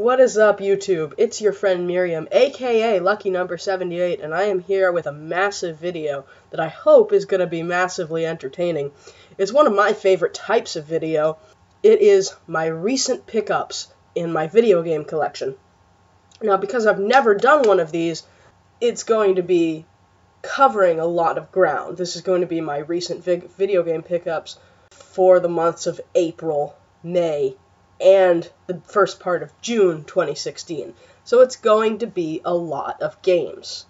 What is up, YouTube? It's your friend Miriam, aka Lucky Number 78, and I am here with a massive video that I hope is going to be massively entertaining. It's one of my favorite types of video. It is my recent pickups in my video game collection. Now, because I've never done one of these, it's going to be covering a lot of ground. This is going to be my recent video game pickups for the months of April, May, and the first part of June 2016. So it's going to be a lot of games.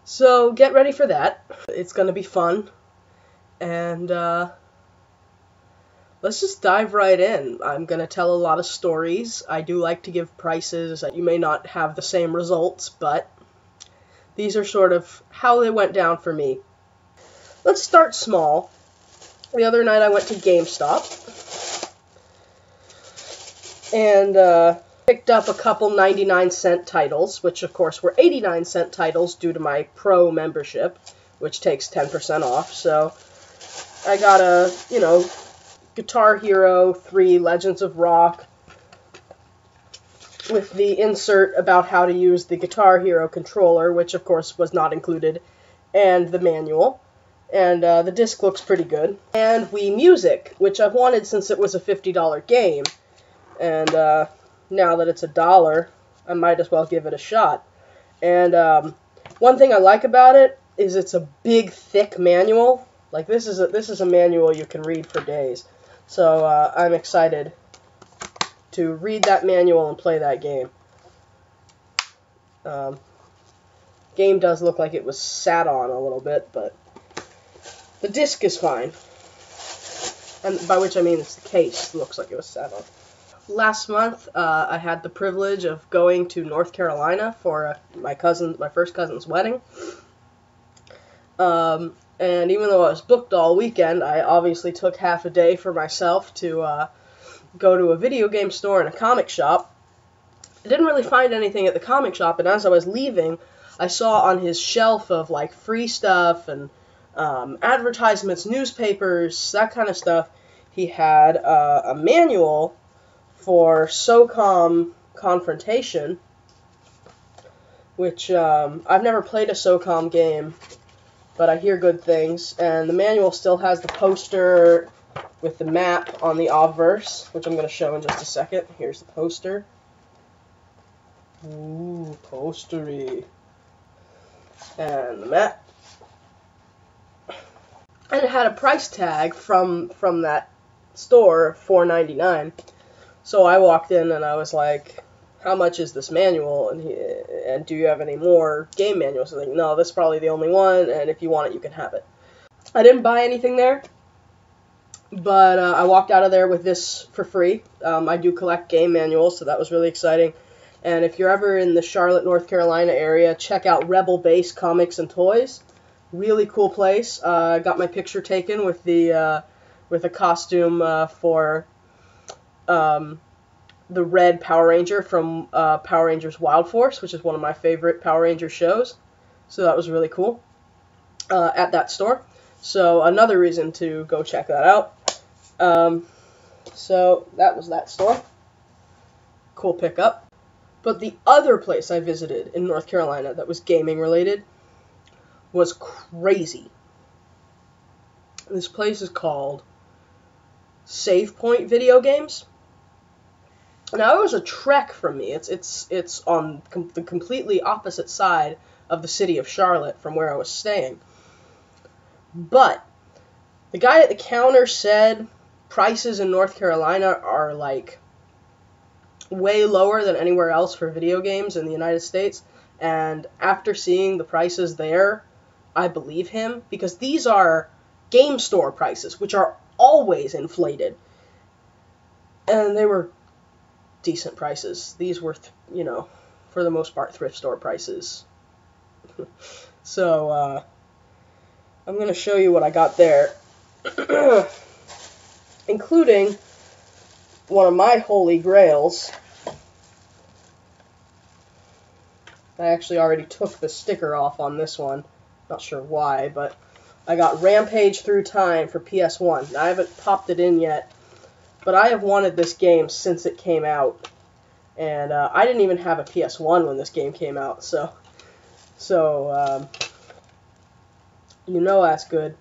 So get ready for that. It's going to be fun. And let's just dive right in. I'm going to tell a lot of stories. I do like to give prices. You may not have the same results, but these are sort of how they went down for me. Let's start small. The other night I went to GameStop and picked up a couple 99-cent titles, which of course were 89-cent titles due to my Pro membership, which takes 10% off. So I got a, Guitar Hero 3 Legends of Rock with the insert about how to use the Guitar Hero controller, which of course was not included, and the manual. And the disc looks pretty good. And Wii Music, which I've wanted since it was a $50 game. And now that it's $1, I might as well give it a shot. And one thing I like about it is it's a big, thick manual. Like this is a manual you can read for days. So I'm excited to read that manual and play that game. Game does look like it was sat on a little bit, but the disc is fine. And by which I mean it's the case looks like it was sat on. Last month, I had the privilege of going to North Carolina for my first cousin's wedding. And even though I was booked all weekend, I obviously took half a day for myself to go to a video game store and a comic shop. I didn't really find anything at the comic shop, and as I was leaving, I saw on his shelf of like free stuff and advertisements, newspapers, that kind of stuff, he had a manual for SOCOM Confrontation, which I've never played a SOCOM game, but I hear good things, and the manual still has the poster with the map on the obverse, which I'm going to show in just a second. Here's the poster. Ooh, postery. And the map. And it had a price tag from that store, $4.99. So I walked in and I was like, how much is this manual? And do you have any more game manuals? Like, no, this is probably the only one, and if you want it, you can have it. I didn't buy anything there, but I walked out of there with this for free. I do collect game manuals, so that was really exciting. And if you're ever in the Charlotte, North Carolina area, check out Rebel Base Comics and Toys. Really cool place. I got my picture taken with a costume for the red Power Ranger from Power Rangers Wild Force, which is one of my favorite Power Ranger shows. So that was really cool at that store. So another reason to go check that out. So that was that store. Cool pickup. But the other place I visited in North Carolina that was gaming related was crazy. This place is called Save Point Video Games. Now, it was a trek from me. It's on the completely opposite side of the city of Charlotte from where I was staying. But the guy at the counter said prices in North Carolina are like way lower than anywhere else for video games in the United States. And after seeing the prices there, I believe him, because these are game store prices, which are always inflated. And they were decent prices. These were, for the most part, thrift store prices. So, I'm going to show you what I got there, including one of my holy grails. I actually already took the sticker off on this one. Not sure why, but I got Rampage Through Time for PS1. I haven't popped it in yet, but I have wanted this game since it came out. And I didn't even have a PS1 when this game came out, so you know that's good.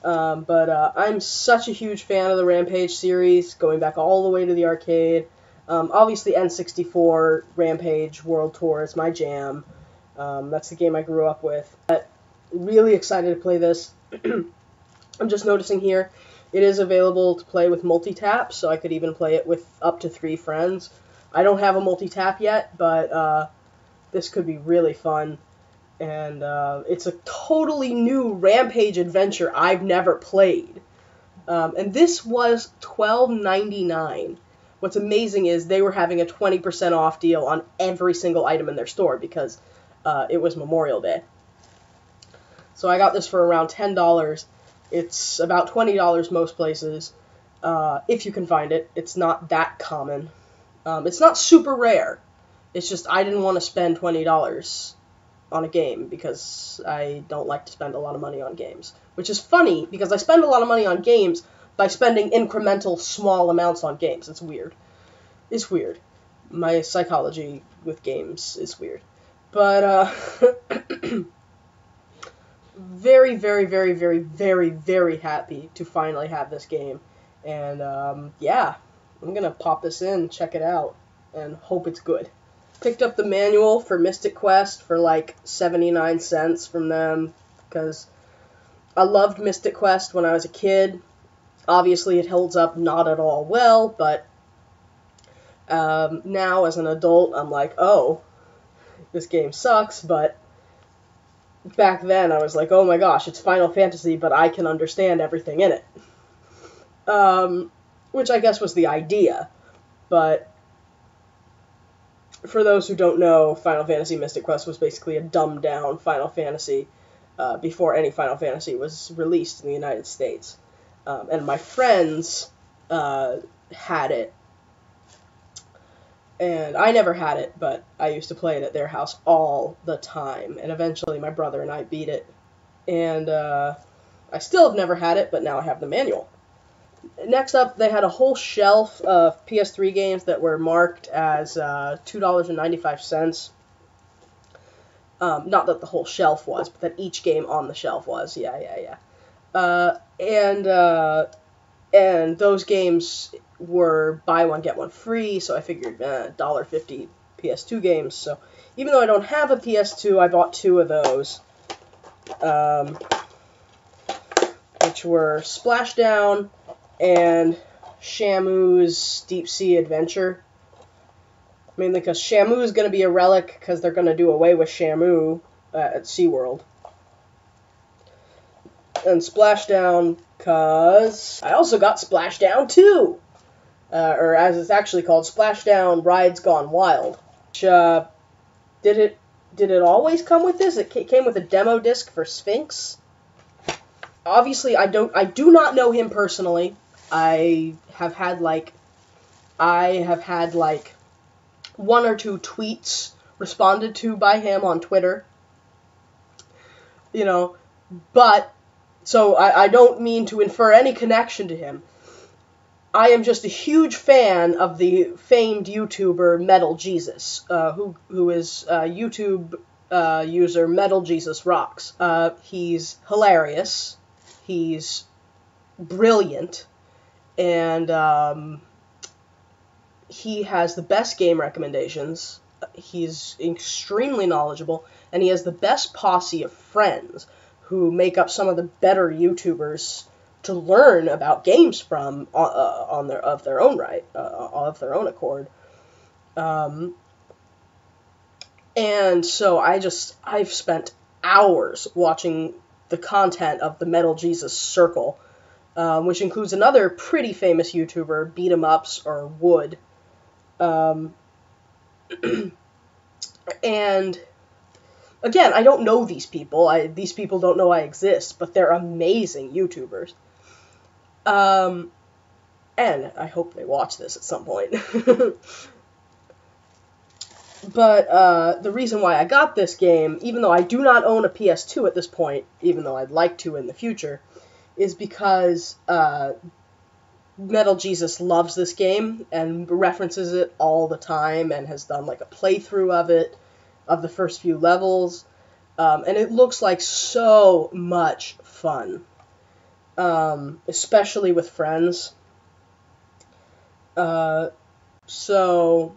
But I'm such a huge fan of the Rampage series, going back all the way to the arcade. Obviously, N64 Rampage World Tour is my jam. That's the game I grew up with. But really excited to play this. I'm just noticing here, it is available to play with multi-tap, so I could even play it with up to 3 friends. I don't have a multi-tap yet, but this could be really fun. And it's a totally new Rampage adventure I've never played. And this was $12.99. What's amazing is they were having a 20% off deal on every single item in their store because it was Memorial Day. So I got this for around $10. It's about $20 most places, if you can find it. It's not that common. It's not super rare. It's just I didn't want to spend $20 on a game because I don't like to spend a lot of money on games. Which is funny because I spend a lot of money on games by spending incremental small amounts on games. It's weird. It's weird. My psychology with games is weird. But very, very, very, very, very, very happy to finally have this game. And yeah, I'm gonna pop this in, check it out, and hope it's good. Picked up the manual for Mystic Quest for like 79 cents from them because I loved Mystic Quest when I was a kid. Obviously, it holds up not at all well, but now as an adult, I'm like, oh, this game sucks, but back then I was like, oh my gosh, it's Final Fantasy, but I can understand everything in it. Which I guess was the idea, but for those who don't know, Final Fantasy Mystic Quest was basically a dumbed-down Final Fantasy before any Final Fantasy was released in the United States. And my friends had it, and I never had it, but I used to play it at their house all the time, and eventually my brother and I beat it. And I still have never had it, but now I have the manual. Next up, they had a whole shelf of PS3 games that were marked as $2.95. Not that the whole shelf was, but that each game on the shelf was. Yeah. And those games were buy one, get one free, so I figured $1.50 PS2 games. So even though I don't have a PS2, I bought 2 of those, which were Splashdown and Shamu's Deep Sea Adventure. Mainly because Shamu is going to be a relic because they're going to do away with Shamu at SeaWorld. And Splashdown because I also got Splashdown 2. Or as it's actually called, Splashdown Rides Gone Wild. Which, did it always come with this? It came with a demo disc for Sphinx. Obviously, I do not know him personally. I have had like 1 or 2 tweets responded to by him on Twitter. You know, but so I don't mean to infer any connection to him. I am just a huge fan of the famed YouTuber Metal Jesus, who is YouTube user Metal Jesus Rocks. He's hilarious. He's brilliant. And he has the best game recommendations. He's extremely knowledgeable, and he has the best posse of friends who make up some of the better YouTubers to learn about games from of their own accord. And so I've spent hours watching the content of the Metal Jesus Circle, which includes another pretty famous YouTuber, Beat 'em Ups or Wood. And again, I don't know these people. These people don't know I exist, but they're amazing YouTubers. And I hope they watch this at some point. But the reason why I got this game, even though I do not own a PS2 at this point, even though I'd like to in the future, is because Metal Jesus loves this game and references it all the time and has done like a playthrough of it, of the first few levels. And it looks like so much fun, especially with friends. So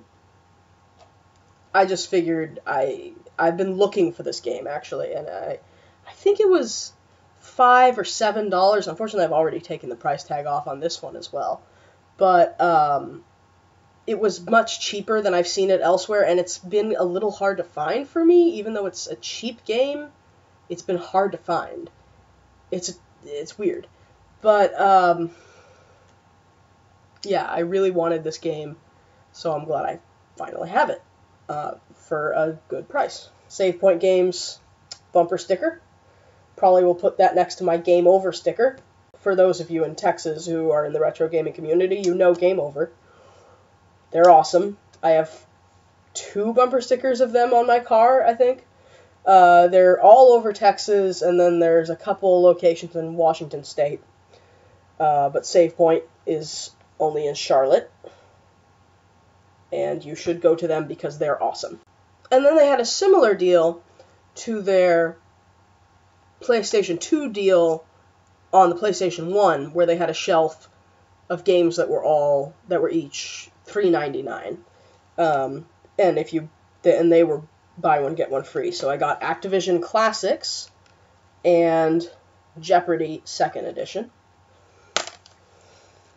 I just figured I've been looking for this game actually, and I think it was $5 or $7. Unfortunately, I've already taken the price tag off on this one as well, but it was much cheaper than I've seen it elsewhere, and it's been a little hard to find for me. Even though it's a cheap game, it's been hard to find. It's weird, but yeah, I really wanted this game, so I'm glad I finally have it for a good price. Save Point Games bumper sticker. Probably will put that next to my Game Over sticker. For those of you in Texas who are in the retro gaming community, you know Game Over. They're awesome. I have 2 bumper stickers of them on my car, I think. They're all over Texas, and then there's a couple locations in Washington State. But Save Point is only in Charlotte, and you should go to them because they're awesome. And then they had a similar deal to their PlayStation 2 deal on the PlayStation 1, where they had a shelf of games that were each $3.99. And they were buy one get one free. So I got Activision Classics and Jeopardy! 2nd Edition,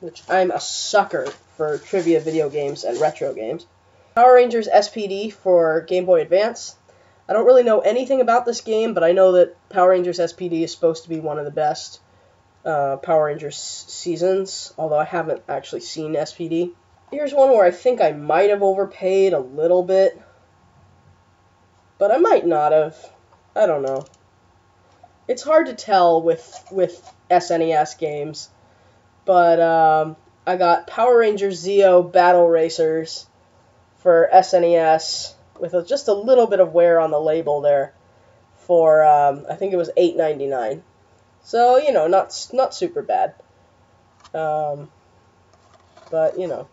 which I'm a sucker for trivia video games and retro games. Power Rangers SPD for Game Boy Advance. I don't really know anything about this game, but I know that Power Rangers SPD is supposed to be one of the best Power Rangers seasons, although I haven't actually seen SPD. Here's one where I think I might have overpaid a little bit, but I might not have. I don't know. It's hard to tell with SNES games, but I got Power Rangers Zeo Battle Racers for SNES with just a little bit of wear on the label there for, I think it was $8.99. So, you know, not super bad. But, you know,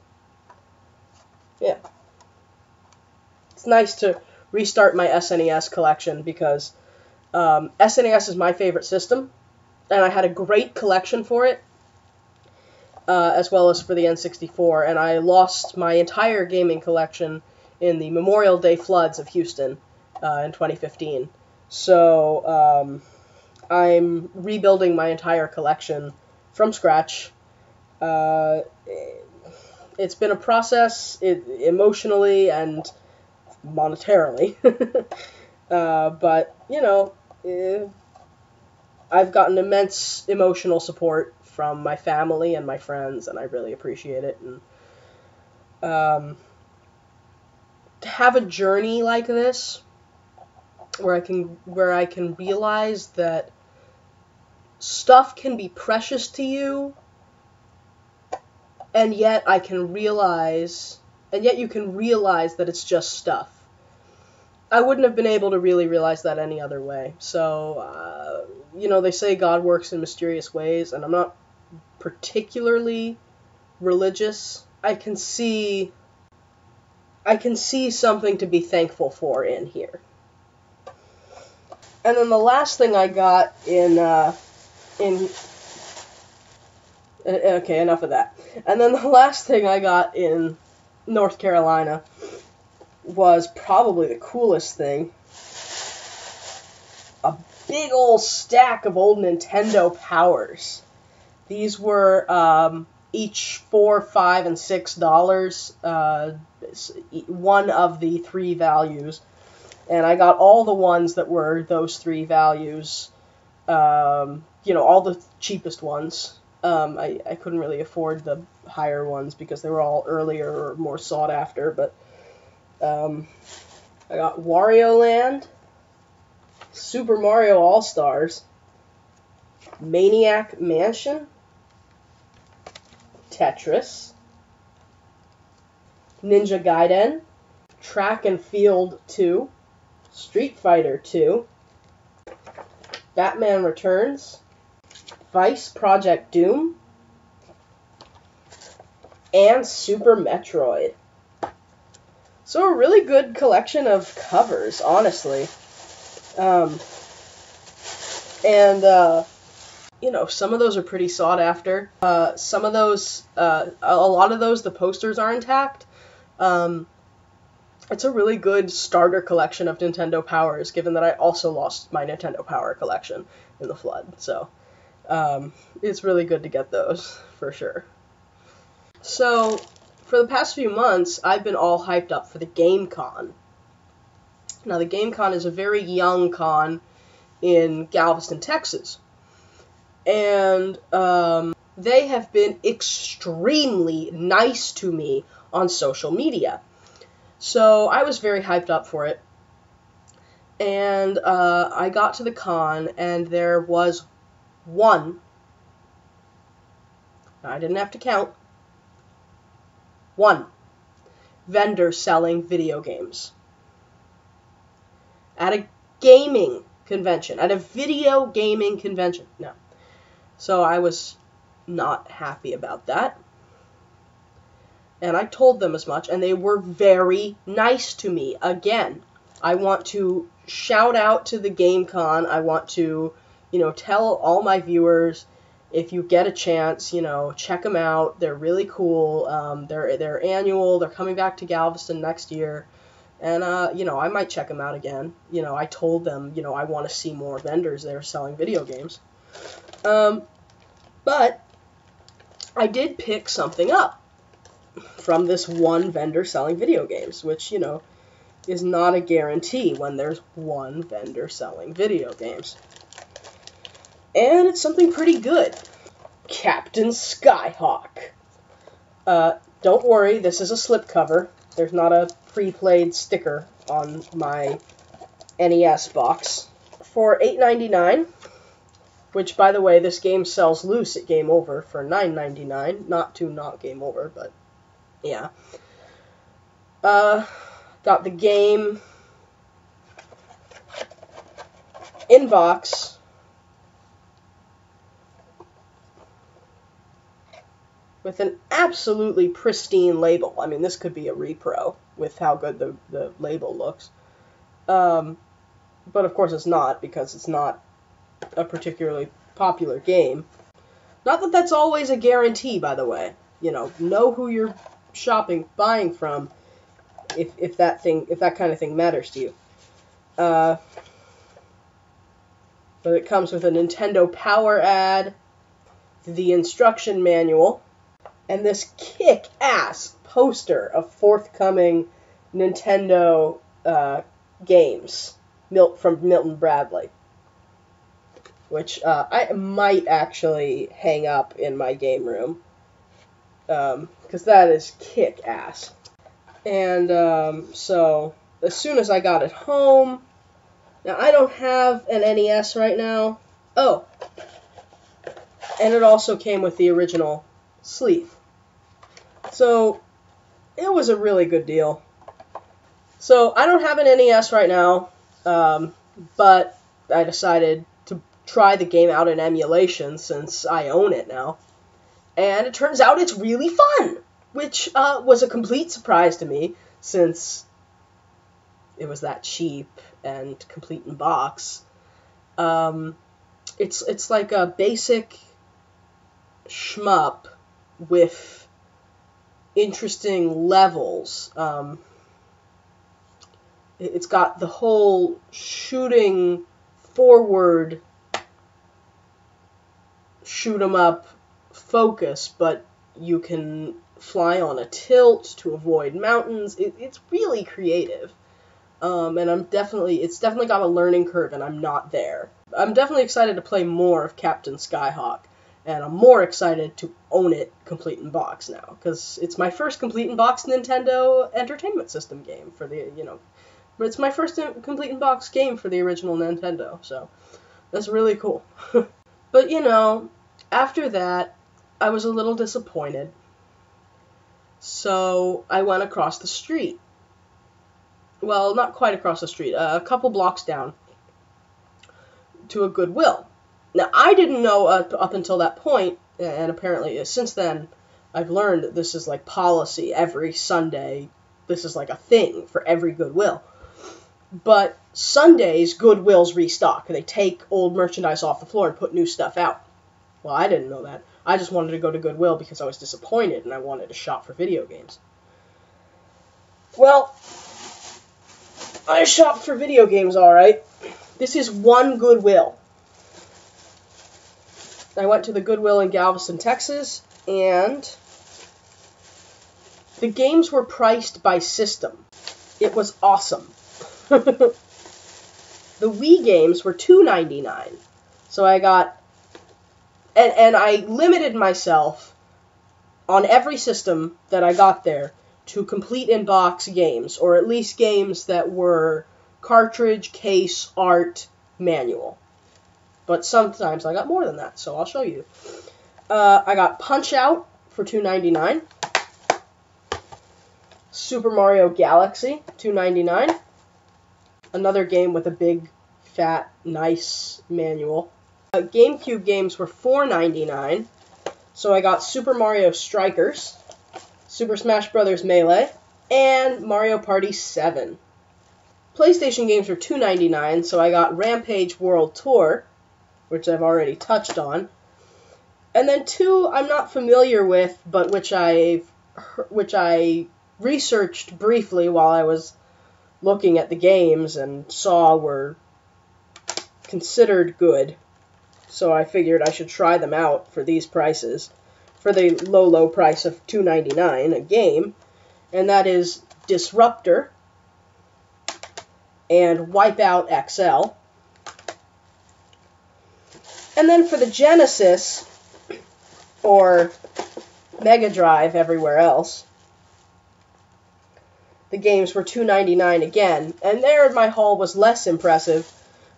yeah. It's nice to restart my SNES collection because SNES is my favorite system, and I had a great collection for it, as well as for the N64, and I lost my entire gaming collection in the Memorial Day floods of Houston in 2015. So I'm rebuilding my entire collection from scratch. It's been a process emotionally and monetarily. But, you know, I've gotten immense emotional support from my family and my friends, and I really appreciate it. And to have a journey like this, where I can realize that stuff can be precious to you, and yet you can realize that it's just stuff. I wouldn't have been able to really realize that any other way. So, you know, they say God works in mysterious ways, and I'm not particularly religious. I can see something to be thankful for in here. And then the last thing I got okay, enough of that. And then the last thing I got in North Carolina was probably the coolest thing. A big old stack of old Nintendo Powers. These were each $4, $5, and $6. One of the 3 values. And I got all the ones that were those 3 values. You know, all the cheapest ones. I couldn't really afford the higher ones because they were all earlier or more sought after, but I got Wario Land, Super Mario All-Stars, Maniac Mansion, Tetris, Ninja Gaiden, Track and Field 2, Street Fighter 2, Batman Returns, Vice Project Doom, and Super Metroid. So a really good collection of covers, honestly. You know, some of those are pretty sought after. Some of those, a lot of those, the posters are intact. It's a really good starter collection of Nintendo Powers, given that I also lost my Nintendo Power collection in the flood. So, it's really good to get those, for sure. So, for the past few months, I've been all hyped up for the GameCon. Now, the GameCon is a very young con in Galveston, Texas. And they have been extremely nice to me on social media. So I was very hyped up for it. And I got to the con, and there was one, I didn't have to count, one vendor selling video games at a gaming convention, at a video gaming convention. No. So I was not happy about that. And I told them as much, and they were very nice to me. Again, I want to shout out to the GameCon. I want to, you know, tell all my viewers, if you get a chance, you know, check them out. They're really cool. They're annual. They're coming back to Galveston next year. And, you know, I might check them out again. You know, I told them, you know, I want to see more vendors there selling video games. But I did pick something up from this one vendor selling video games, which, you know, is not a guarantee when there's one vendor selling video games. And it's something pretty good. Captain Skyhawk. Don't worry, this is a slipcover. There's not a pre-played sticker on my NES box. For $8.99, which, by the way, this game sells loose at Game Over for $9.99. Not Game Over, but yeah. Got the game in box. With an absolutely pristine label. I mean, this could be a repro with how good the label looks. But of course it's not, because it's not a particularly popular game. Not that that's always a guarantee, by the way. You know who you're buying from, if that kind of thing matters to you. But it comes with a Nintendo Power ad, the instruction manual, and this kick-ass poster of forthcoming Nintendo games from Milton Bradley, which I might actually hang up in my game room, because that is kick-ass. And so as soon as I got it home, now I don't have an NES right now. Oh, and it also came with the original sleeve. So it was a really good deal. So I don't have an NES right now, but I decided to try the game out in emulation since I own it now. And it turns out it's really fun, which was a complete surprise to me since it was that cheap and complete in box. It's like a basic shmup with interesting levels. It's got the whole shooting forward, shoot 'em up focus, but you can fly on a tilt to avoid mountains. It's really creative. And it's definitely got a learning curve, and I'm not there. I'm definitely excited to play more of Captain Skyhawk, and I'm more excited to own it complete in box now, because it's my first complete in box Nintendo Entertainment System game for the, but it's my first complete in box game for the original Nintendo, so that's really cool. But, after that, I was a little disappointed, so I went across the street. Well, not quite across the street, a couple blocks down, to a Goodwill. Now, I didn't know up until that point, and apparently since then, I've learned that this is like policy every Sunday. This is like a thing for every Goodwill. But Sundays, Goodwills restock. They take old merchandise off the floor and put new stuff out. Well, I didn't know that. I just wanted to go to Goodwill because I was disappointed and I wanted to shop for video games. Well, I shopped for video games, alright. This is one Goodwill. I went to the Goodwill in Galveston, Texas, and the games were priced by system. It was awesome. The Wii games were $2.99. So I got, and I limited myself on every system that I got there to complete in-box games, or at least games that were cartridge, case, art, manual. But sometimes I got more than that, so I'll show you. I got Punch-Out! For $2.99. Super Mario Galaxy, $2.99. Another game with a big, fat, nice manual. GameCube games were $4.99. So I got Super Mario Strikers, Super Smash Bros. Melee, and Mario Party 7. PlayStation games were $2.99, so I got Rampage World Tour, which I've already touched on. And then two I'm not familiar with, but which I researched briefly while I was looking at the games and saw were considered good. So I figured I should try them out for these prices, for the low price of $2.99 a game. And that is Disruptor and Wipeout XL. And then for the Genesis, or Mega Drive everywhere else, the games were $2.99 again. And there my haul was less impressive,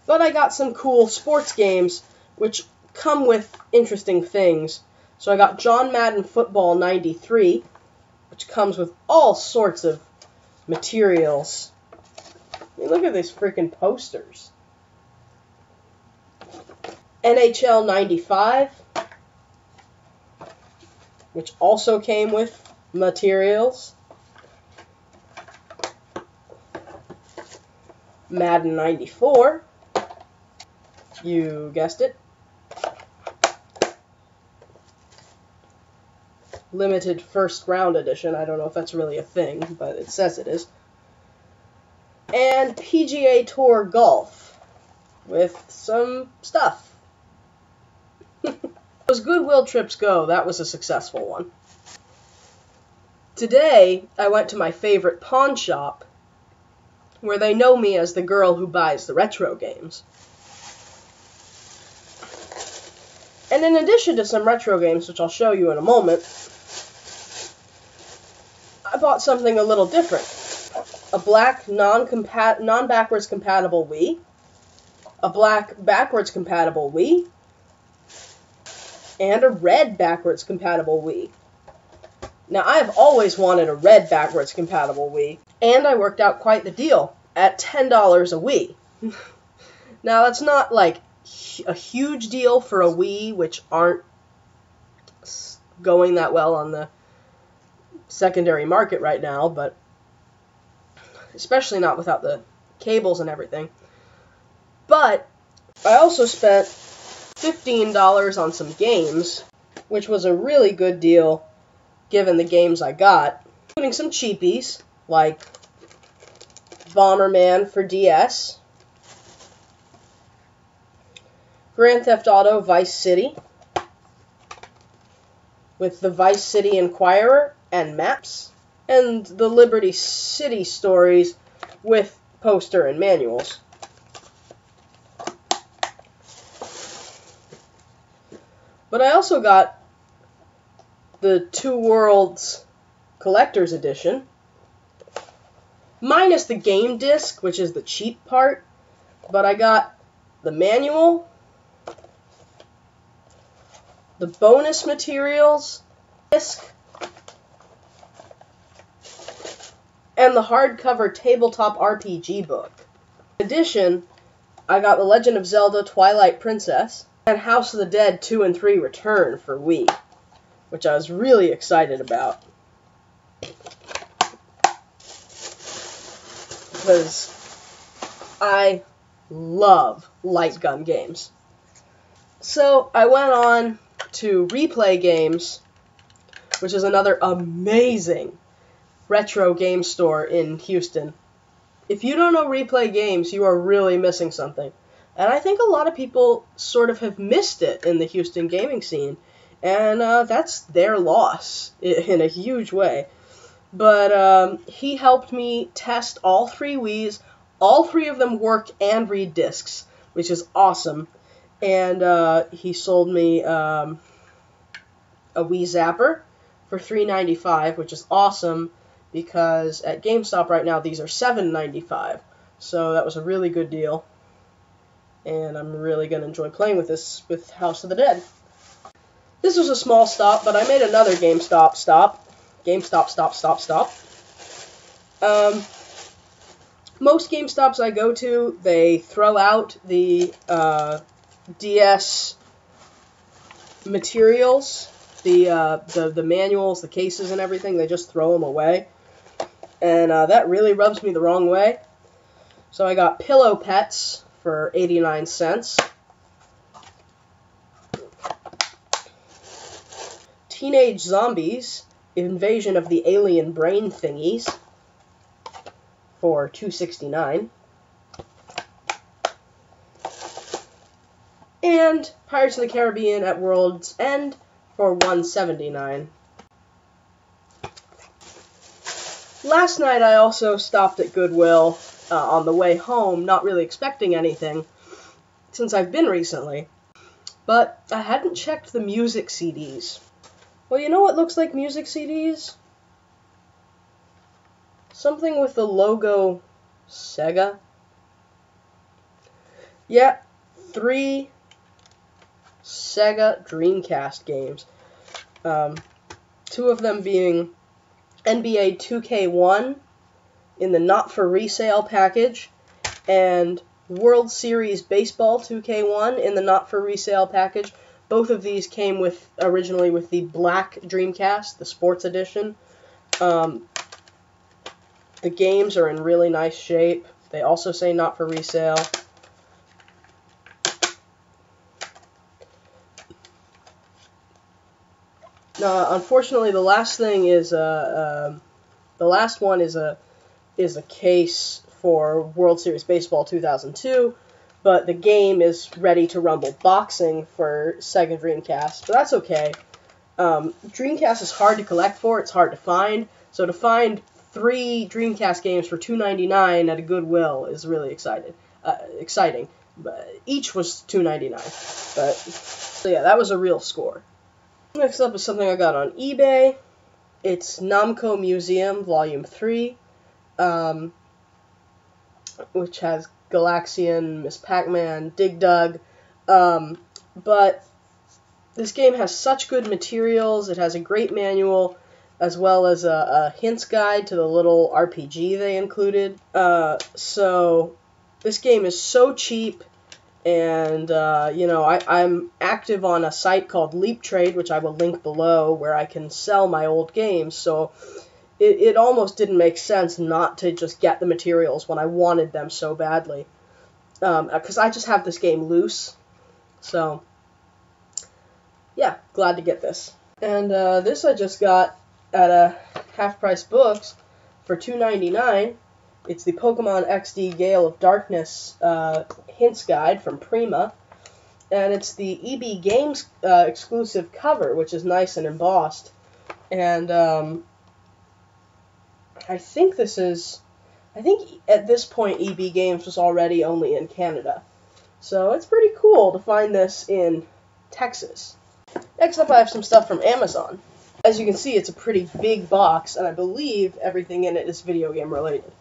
but I got some cool sports games which come with interesting things. So I got John Madden Football 93, which comes with all sorts of materials. I mean, look at these freaking posters. NHL 95, which also came with materials. Madden 94, you guessed it. Limited first round edition. I don't know if that's really a thing, but it says it is. And PGA Tour Golf with some stuff. As Goodwill trips go, that was a successful one. Today, I went to my favorite pawn shop, where they know me as the girl who buys the retro games. And in addition to some retro games, which I'll show you in a moment, I bought something a little different. A black non-backwards compatible Wii, a black backwards compatible Wii, and a red backwards compatible Wii. Now, I have always wanted a red backwards compatible Wii, and I worked out quite the deal at $10 a Wii. Now, that's not like a huge deal for a Wii, which aren't going that well on the secondary market right now, but especially not without the cables and everything. But I also spent $15 on some games, which was a really good deal given the games I got, including some cheapies like Bomberman for DS, Grand Theft Auto Vice City with the Vice City Inquirer and maps, and the Liberty City stories with poster and manuals. But I also got the Two Worlds Collector's Edition, minus the game disc, which is the cheap part, but I got the manual, the bonus materials, disc, and the hardcover tabletop RPG book. In addition, I got The Legend of Zelda Twilight Princess and House of the Dead 2 and 3 Return for Wii. which I was really excited about. Because I love light gun games. So I went on to Replay Games, which is another amazing retro game store in Houston. If you don't know Replay Games, you are really missing something. And I think a lot of people sort of have missed it in the Houston gaming scene. And that's their loss in a huge way. But he helped me test all 3 Wiis. All 3 of them work and read discs, which is awesome. And he sold me a Wii Zapper for $3.95, which is awesome because at GameStop right now these are $7.95. So that was a really good deal. And I'm really going to enjoy playing with this with House of the Dead. This was a small stop, but I made another GameStop stop. GameStop stop. Most GameStops I go to, they throw out the DS materials, the manuals, the cases, and everything. They just throw them away, and that really rubs me the wrong way. So I got Pillow Pets for 89 cents. Teenage Zombies: Invasion of the Alien Brain Thingies for $2.69. And Pirates of the Caribbean at World's End for $1.79. Last night I also stopped at Goodwill on the way home, not really expecting anything, since I've been recently. But I hadn't checked the music CDs. Well, you know what looks like music CDs? Something with the logo Sega. Yeah, 3 Sega Dreamcast games. 2 of them being NBA 2K1 in the not-for-resale package, and World Series Baseball 2K1 in the not-for-resale package. Both of these came originally with the black Dreamcast, the Sports Edition. The games are in really nice shape. They also say not for resale. Unfortunately, the last one is a case for World Series Baseball 2002, but the game is Ready to Rumble Boxing for Sega Dreamcast. But that's okay. Dreamcast is hard to collect for. It's hard to find. So to find 3 Dreamcast games for $2.99 at a Goodwill is really exciting. But each was $2.99. But so yeah, that was a real score. Next up is something I got on eBay. It's Namco Museum Volume 3, which has Galaxian, Miss Pac-Man, Dig Dug. But this game has such good materials. It has a great manual, as well as a hints guide to the little RPG they included. So this game is so cheap, and I'm active on a site called Leap Trade, which I will link below, where I can sell my old games. So it almost didn't make sense not to just get the materials when I wanted them so badly, because I just have this game loose. So yeah, glad to get this. And this I just got at Half Price Books for $2.99. It's the Pokemon XD Gale of Darkness hints guide from Prima, and it's the EB Games exclusive cover, which is nice and embossed. And I think at this point EB Games was already only in Canada, so it's pretty cool to find this in Texas. Next up, I have some stuff from Amazon. As you can see, it's a pretty big box, and I believe everything in it is video game related.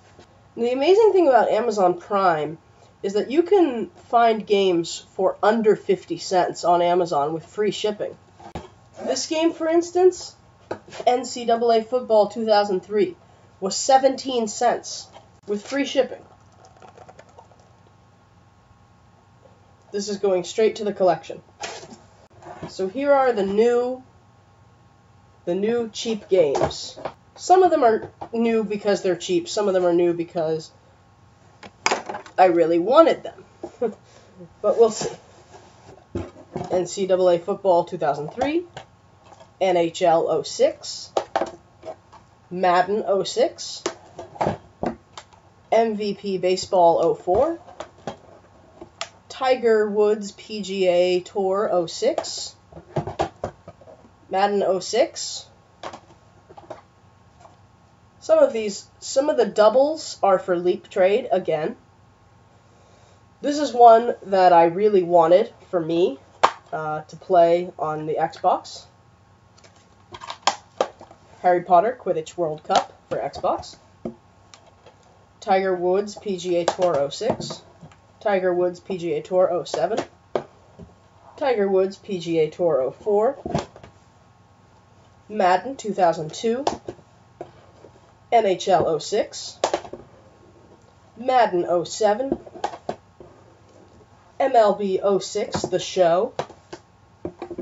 The amazing thing about Amazon Prime is that you can find games for under 50 cents on Amazon with free shipping. This game, for instance, NCAA Football 2003, was 17 cents with free shipping. This is going straight to the collection. So here are the new the new cheap games. Some of them are new because they're cheap. Some of them are new because I really wanted them. But we'll see. NCAA Football 2003, NHL 06, Madden 06, MVP Baseball 04, Tiger Woods PGA Tour 06, Madden 06. Some of the doubles are for Leap Trade again. This is one that I really wanted for me to play on the Xbox. Harry Potter Quidditch World Cup for Xbox. Tiger Woods PGA Tour 06. Tiger Woods PGA Tour 07. Tiger Woods PGA Tour 04. Madden 2002. NHL 06. Madden 07. MLB 06, The Show.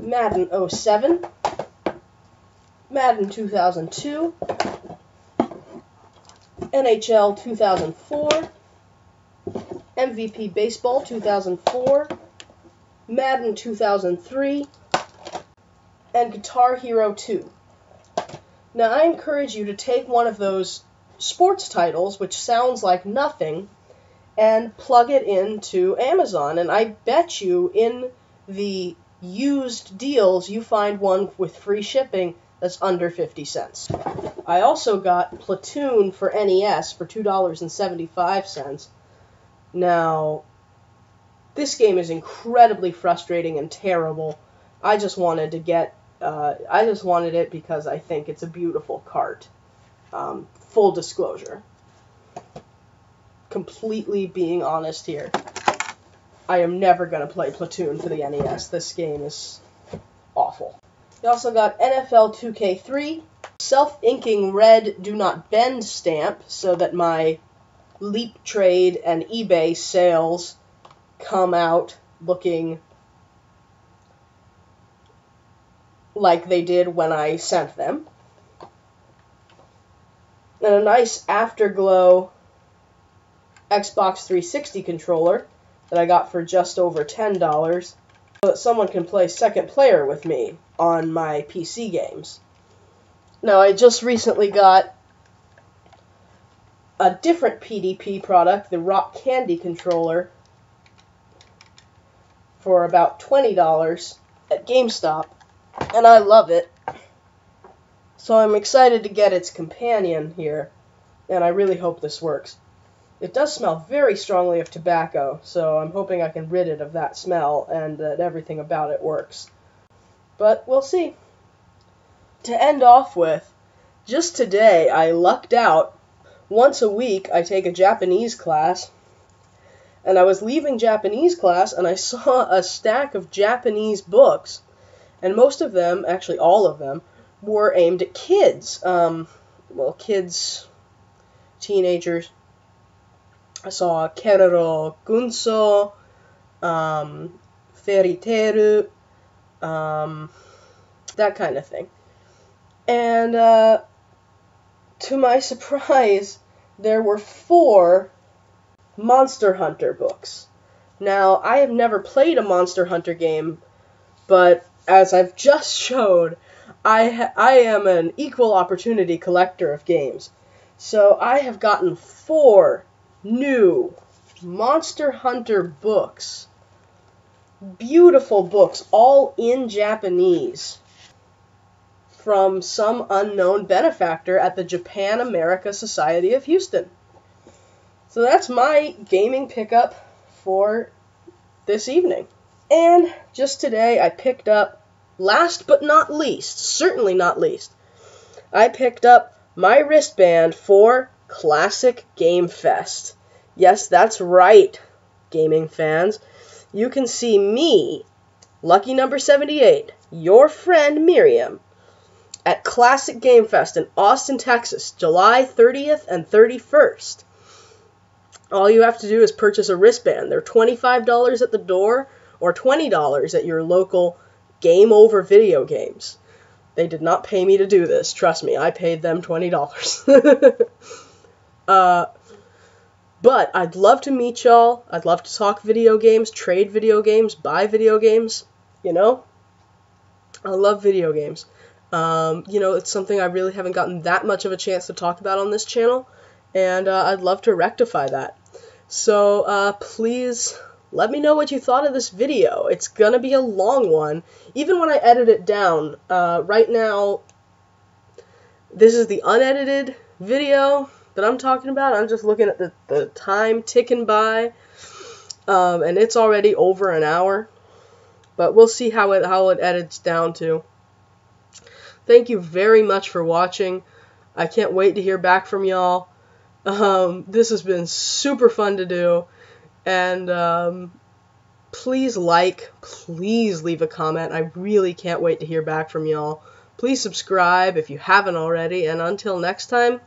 Madden 07. Madden 2002. NHL 2004. MVP Baseball 2004. Madden 2003. And Guitar Hero 2. Now, I encourage you to take one of those sports titles, which sounds like nothing, and plug it into Amazon. And I bet you in the used deals you find one with free shipping that's under 50 cents. I also got Platoon for NES for $2.75. Now, this game is incredibly frustrating and terrible. I just wanted it because I think it's a beautiful cart. Full disclosure. Completely being honest here. I am never going to play Platoon for the NES. This game is awful. We also got NFL 2K3, self-inking red do not bend stamp so that my Leap Trade and eBay sales come out looking like they did when I sent them. And a nice Afterglow Xbox 360 controller that I got for just over $10 so that someone can play second player with me on my PC games. Now, I just recently got a different PDP product, the Rock Candy controller, for about $20 at GameStop, and I love it. So I'm excited to get its companion here, and I really hope this works. It does smell very strongly of tobacco, so I'm hoping I can rid it of that smell and that everything about it works. But we'll see. To end off with, just today I lucked out. Once a week I take a Japanese class, and I was leaving Japanese class and I saw a stack of Japanese books, and most of them, actually all of them, were aimed at kids. Kids, teenagers. I saw Keroro Gunso, Fairy Teru, that kind of thing. And to my surprise, there were 4 Monster Hunter books. Now, I have never played a Monster Hunter game, but as I've just showed, I am an equal opportunity collector of games. So I have gotten 4 new Monster Hunter books. Beautiful books, all in Japanese, from some unknown benefactor at the Japan America Society of Houston. So that's my gaming pickup for this evening. And just today I picked up, last but not least, certainly not least, I picked up my wristband for Classic Game Fest. Yes, that's right, gaming fans. You can see me, lucky number 78, your friend Miriam, at Classic Game Fest in Austin, Texas, July 30th and 31st. All you have to do is purchase a wristband. They're $25 at the door or $20 at your local Game Over video games. They did not pay me to do this. Trust me, I paid them $20. But I'd love to meet y'all. I'd love to talk video games, trade video games, buy video games. You know? I love video games. You know, it's something I really haven't gotten that much of a chance to talk about on this channel. And I'd love to rectify that. So please let me know what you thought of this video. It's gonna be a long one. Even when I edit it down, right now, this is the unedited video that I'm talking about. I'm just looking at the time ticking by, and it's already over an hour. But we'll see how it edits down to. Thank you very much for watching. I can't wait to hear back from y'all. This has been super fun to do, and please please leave a comment. I really can't wait to hear back from y'all. Please subscribe if you haven't already, and until next time,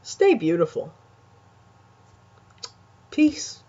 stay beautiful. Peace.